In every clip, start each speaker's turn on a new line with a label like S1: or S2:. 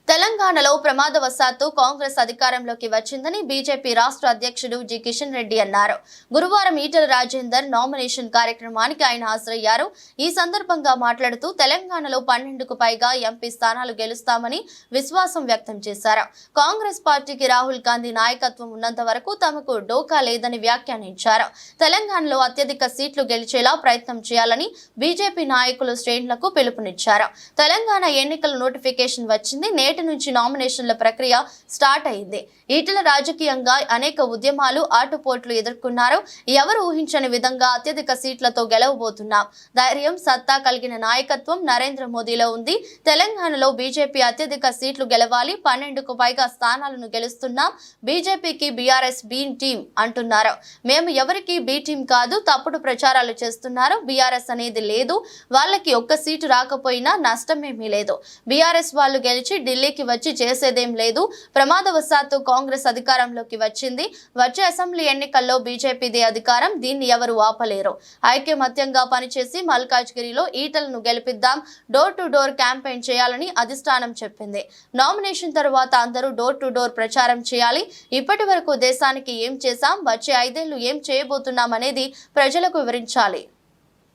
S1: తెలంగాణలో ప్రమాదవశాత్తు కాంగ్రెస్ అధికారంలోకి వచ్చిందని బీజేపీ రాష్ట్ర అధ్యక్షుడు జి కిషన్ రెడ్డి అన్నారు. గురువారం ఈటెల రాజేందర్ నామినేషన్ కార్యక్రమానికి ఆయన హాజరయ్యారు. ఈ సందర్భంగా మాట్లాడుతూ తెలంగాణలో 12కు పైగా ఎంపీ స్థానాలు గెలుస్తామని విశ్వాసం వ్యక్తం చేశారు. కాంగ్రెస్ పార్టీకి రాహుల్ గాంధీ నాయకత్వం ఉన్నంత వరకు తమకు డోకా లేదని వ్యాఖ్యానించారు. తెలంగాణలో అత్యధిక సీట్లు గెలిచేలా ప్రయత్నం చేయాలని బీజేపీ నాయకులు శ్రేణులకు పిలుపునిచ్చారు. తెలంగాణ ఎన్నికల నోటిఫికేషన్ వచ్చింది. నేటి నుంచి నామినేషన్ల ప్రక్రియ స్టార్ట్ అయింది. ఈటెల రాజకీయంగా అనేక ఉద్యమాలు ఆటుపోట్లు ఎదుర్కొన్నారు. ఎవరు ఊహించని విధంగా అత్యధిక సీట్లతో గెలవబోతున్నాం. ధైర్యం, సత్తా కలిగిన నాయకత్వం నరేంద్ర మోదీలో ఉంది. తెలంగాణలో బీజేపీ అత్యధిక సీట్లు గెలవాలి. 12కు పైగా స్థానాలను గెలుస్తున్నాం. బీజేపీకి బీఆర్ఎస్ బి టీం అంటున్నారు. మేము ఎవరికి బి టీం కాదు. తప్పుడు ప్రచారాలు చేస్తున్నారు. బీఆర్ఎస్ అనేది లేదు. వాళ్ళకి ఒక్క సీటు రాకపోయినా నష్టమేమీ లేదు. బీఆర్ఎస్ వాళ్ళు గెలిచి ఢిల్లీకి వచ్చి చేసేదేం లేదు. ప్రమాదవశాత్తు కాంగ్రెస్ అధికారంలోకి వచ్చింది. వచ్చే అసెంబ్లీ ఎన్నికల్లో బీజేపీదే అధికారం. దీన్ని ఎవరు ఆపలేరు. ఐక్యమత్యంగా పనిచేసి మల్కాజ్గిరిలో ఈటలను గెలిపిద్దాం. డోర్ టు డోర్ క్యాంపెయిన్ చేయాలని అధిష్టానం చెప్పింది. నామినేషన్ తర్వాత అందరూ డోర్ టు డోర్ ప్రచారం చేయాలి. ఇప్పటి వరకు దేశానికి ఏం చేశాం, వచ్చే 5 ఏళ్లు ఏం చేయబోతున్నాం అనేది ప్రజలకు వివరించాలి.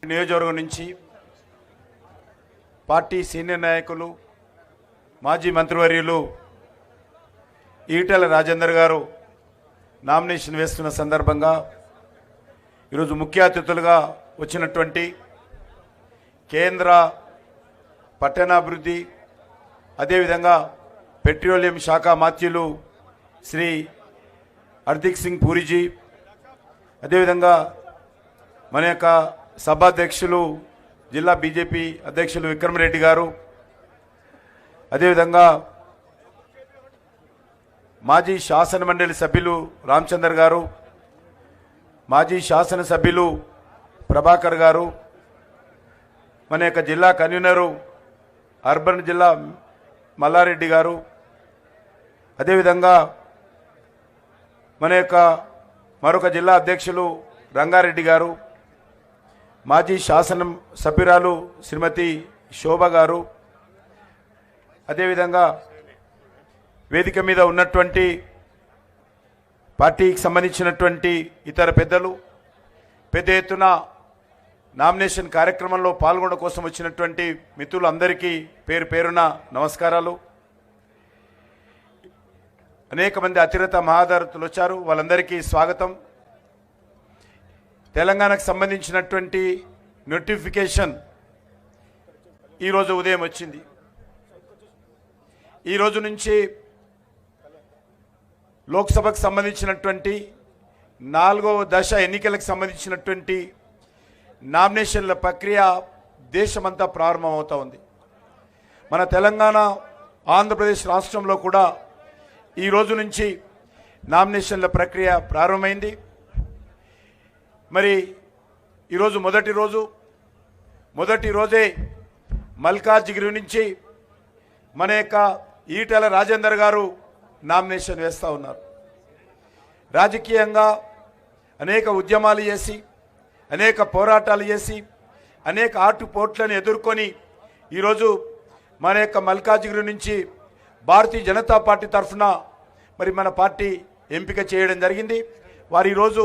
S2: నియోజకవర్గం నుంచి పార్టీ సీనియర్ నాయకులు, మాజీ మంత్రివర్యులు ఈటెల రాజేందర్ గారు నామినేషన్ వేస్తున్న సందర్భంగా ఈరోజు ముఖ్య అతిథులుగా వచ్చినటువంటి కేంద్ర పట్టణాభివృద్ధి అదేవిధంగా పెట్రోలియం శాఖ మాత్యులు శ్రీ హర్దీప్ సింగ్ పూరిజీ, అదేవిధంగా మన యొక్క సభాధ్యక్షులు జిల్లా బీజేపీ అధ్యక్షులు విక్రమరెడ్డి గారు, అదేవిధంగా మాజీ శాసనమండలి సభ్యులు రామచందర్ గారు, మాజీ శాసనసభ్యులు ప్రభాకర్ గారు, మన యొక్క జిల్లా కన్వీనరు అర్బన్ జిల్లా మల్లారెడ్డి గారు, అదేవిధంగా మన యొక్క మరొక జిల్లా అధ్యక్షులు రంగారెడ్డి గారు, మాజీ శాసన సభ్యురాలు శ్రీమతి శోభ గారు, అదేవిధంగా వేదిక మీద ఉన్నటువంటి పార్టీకి సంబంధించినటువంటి ఇతర పెద్దలు, పెద్ద ఎత్తున నామినేషన్ కార్యక్రమంలో పాల్గొనడం కోసం వచ్చినటువంటి మిత్రులందరికీ పేరు పేరున నమస్కారాలు. అనేక మంది అతిరథ మహాదారతులు వచ్చారు, వాళ్ళందరికీ స్వాగతం. తెలంగాణకు సంబంధించినటువంటి నోటిఫికేషన్ ఈరోజు ఉదయం వచ్చింది. ఈరోజు నుంచి లోక్సభకు సంబంధించినటువంటి 4వ దశ ఎన్నికలకు సంబంధించినటువంటి నామినేషన్ల ప్రక్రియ దేశమంతా ప్రారంభమవుతూ ఉంది. మన తెలంగాణ, ఆంధ్రప్రదేశ్ రాష్ట్రంలో కూడా ఈ రోజు నుంచి నామినేషన్ల ప్రక్రియ ప్రారంభమైంది. మరి ఈరోజు మొదటి రోజే మల్కాజ్గిరి నుంచి మన యొక్క ఈటెల రాజేందర్ గారు నామినేషన్ వేస్తూ ఉన్నారు. రాజకీయంగా అనేక ఉద్యమాలు చేసి, అనేక పోరాటాలు చేసి, అనేక ఆటుపోట్లను ఎదుర్కొని ఈరోజు మన యొక్క మల్కాజ్గిరి నుంచి భారతీయ జనతా పార్టీ తరఫున మరి మన పార్టీ ఎంపిక చేయడం జరిగింది. వారు ఈరోజు